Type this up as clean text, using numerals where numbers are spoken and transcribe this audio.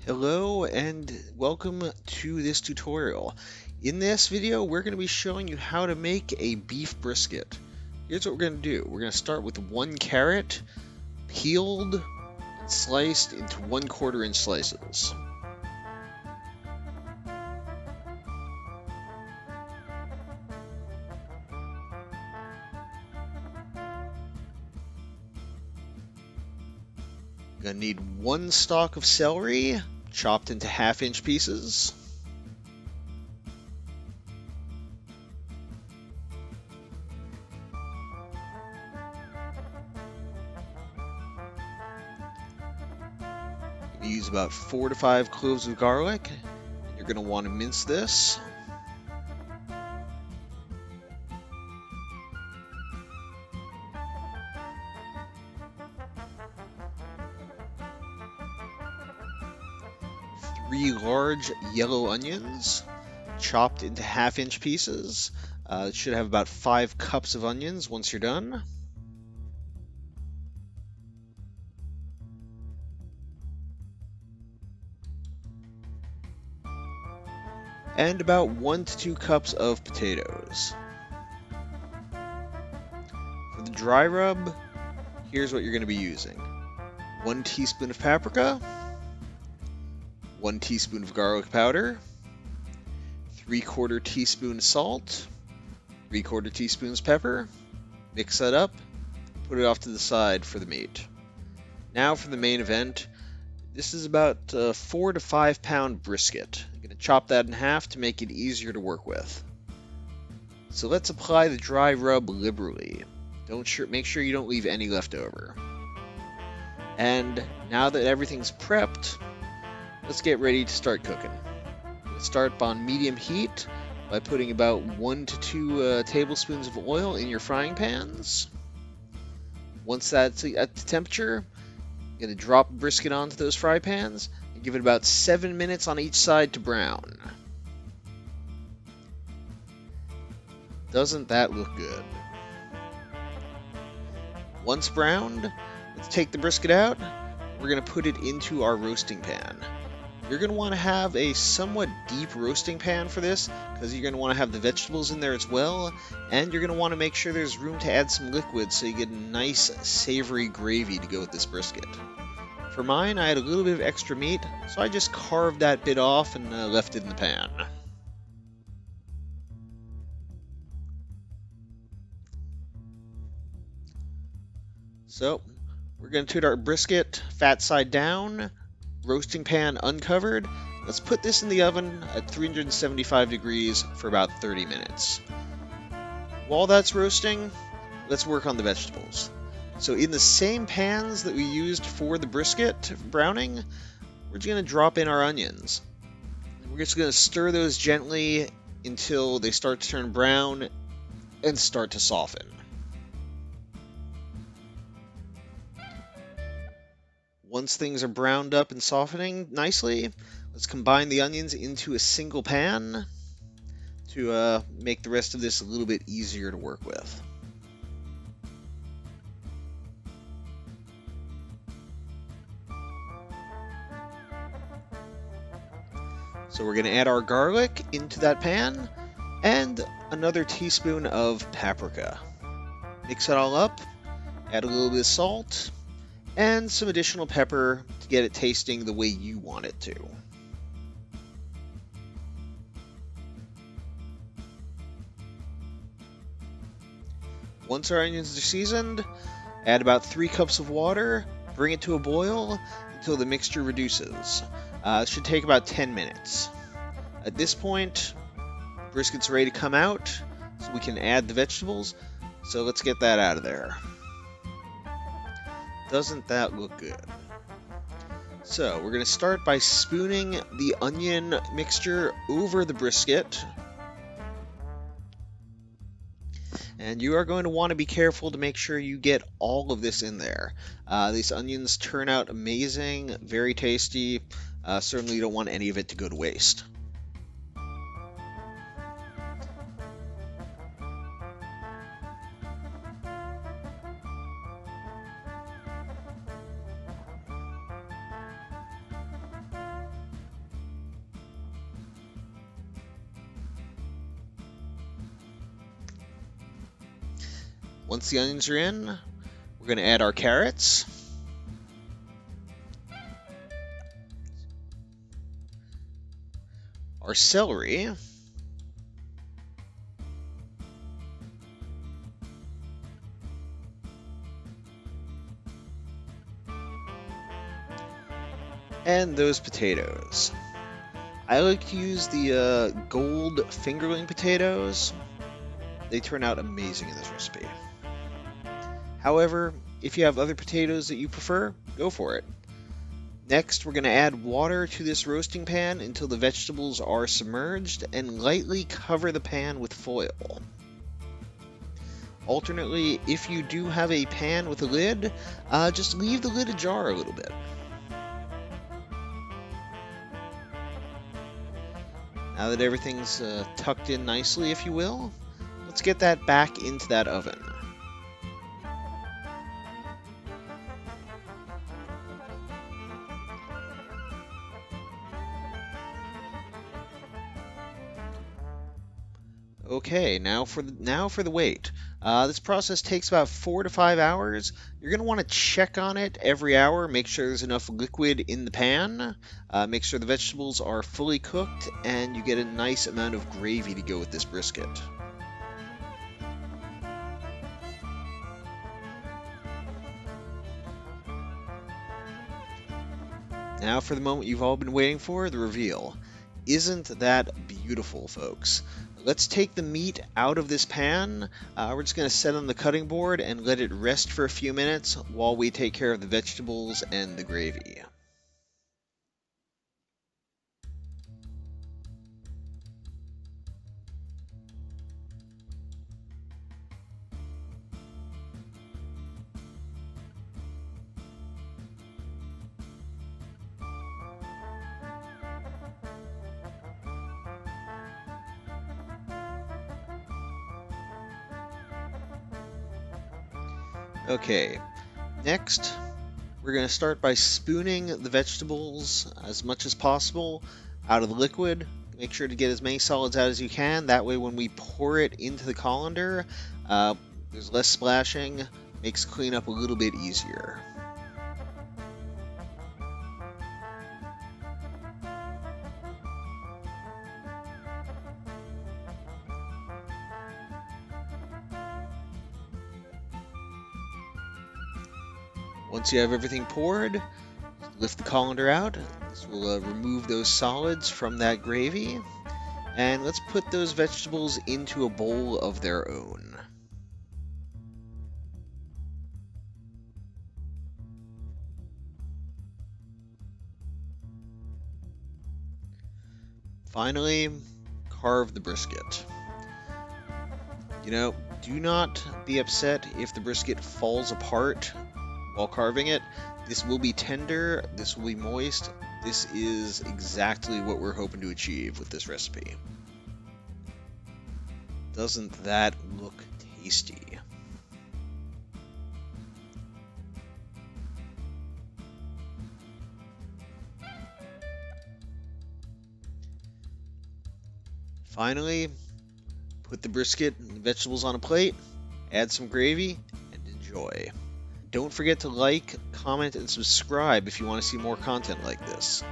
Hello and welcome to this tutorial. In this video, we're going to be showing you how to make a beef brisket. Here's what we're going to do. We're going to start with 1 carrot, peeled and sliced into 1/4 inch slices. You're going to need 1 stalk of celery, chopped into 1/2 inch pieces. Use about 4 to 5 cloves of garlic. You're going to want to mince this. Three large yellow onions, chopped into 1/2 inch pieces. It should have about 5 cups of onions once you're done. And about 1 to 2 cups of potatoes. For the dry rub, here's what you're going to be using. 1 teaspoon of paprika, 1 teaspoon of garlic powder, 3/4 teaspoon salt, 3/4 teaspoons pepper. Mix that up, put it off to the side for the meat. Now for the main event. This is about a 4 to 5 pound brisket. I'm going to chop that in half to make it easier to work with. So let's apply the dry rub liberally. Make sure you don't leave any left over. And now that everything's prepped, let's get ready to start cooking. We'll start on medium heat by putting about 1 to 2 tablespoons of oil in your frying pans. Once that's at the temperature, you're going to drop brisket onto those fry pans and give it about 7 minutes on each side to brown. Doesn't that look good? Once browned, let's take the brisket out. We're going to put it into our roasting pan. You're going to want to have a somewhat deep roasting pan for this because you're going to want to have the vegetables in there as well, and you're going to want to make sure there's room to add some liquid so you get a nice savory gravy to go with this brisket. For mine, I had a little bit of extra meat, so I just carved that bit off and left it in the pan. So, we're going to put our brisket fat side down, roasting pan uncovered. Let's put this in the oven at 375 degrees for about 30 minutes. While that's roasting, let's work on the vegetables. So in the same pans that we used for the brisket browning, we're just going to drop in our onions. We're just going to stir those gently until they start to turn brown and start to soften. Once things are browned up and softening nicely, let's combine the onions into a single pan to make the rest of this a little bit easier to work with. So we're going to add our garlic into that pan and another teaspoon of paprika. Mix it all up, add a little bit of salt, and some additional pepper to get it tasting the way you want it to. Once our onions are seasoned, add about 3 cups of water, bring it to a boil until the mixture reduces. It should take about 10 minutes. At this point, brisket's ready to come out, so we can add the vegetables. So let's get that out of there. Doesn't that look good? So we're going to start by spooning the onion mixture over the brisket. And you are going to want to be careful to make sure you get all of this in there. These onions turn out amazing, very tasty. Certainly you don't want any of it to go to waste. Once the onions are in, we're going to add our carrots. Our celery. And those potatoes. I like to use the gold fingerling potatoes. They turn out amazing in this recipe. However, if you have other potatoes that you prefer, go for it. Next, we're going to add water to this roasting pan until the vegetables are submerged and lightly cover the pan with foil. Alternately, if you do have a pan with a lid, just leave the lid ajar a little bit. Now that everything's tucked in nicely, if you will, let's get that back into that oven. Okay, now for the wait. This process takes about 4 to 5 hours. You're going to want to check on it every hour, make sure there's enough liquid in the pan, make sure the vegetables are fully cooked, and you get a nice amount of gravy to go with this brisket. Now for the moment you've all been waiting for, the reveal. Isn't that beautiful, folks? Let's take the meat out of this pan. We're just going to set it on the cutting board and let it rest for a few minutes while we take care of the vegetables and the gravy. Okay, next we're going to start by spooning the vegetables as much as possible out of the liquid. Make sure to get as many solids out as you can. That way when we pour it into the colander, there's less splashing, makes cleanup a little bit easier. Once you have everything poured, lift the colander out. This will remove those solids from that gravy. And let's put those vegetables into a bowl of their own. Finally, carve the brisket. You know, do not be upset if the brisket falls apart while carving it. This will be tender, this will be moist. This is exactly what we're hoping to achieve with this recipe. Doesn't that look tasty? Finally, put the brisket and the vegetables on a plate, add some gravy, and enjoy. Don't forget to like, comment, and subscribe if you want to see more content like this.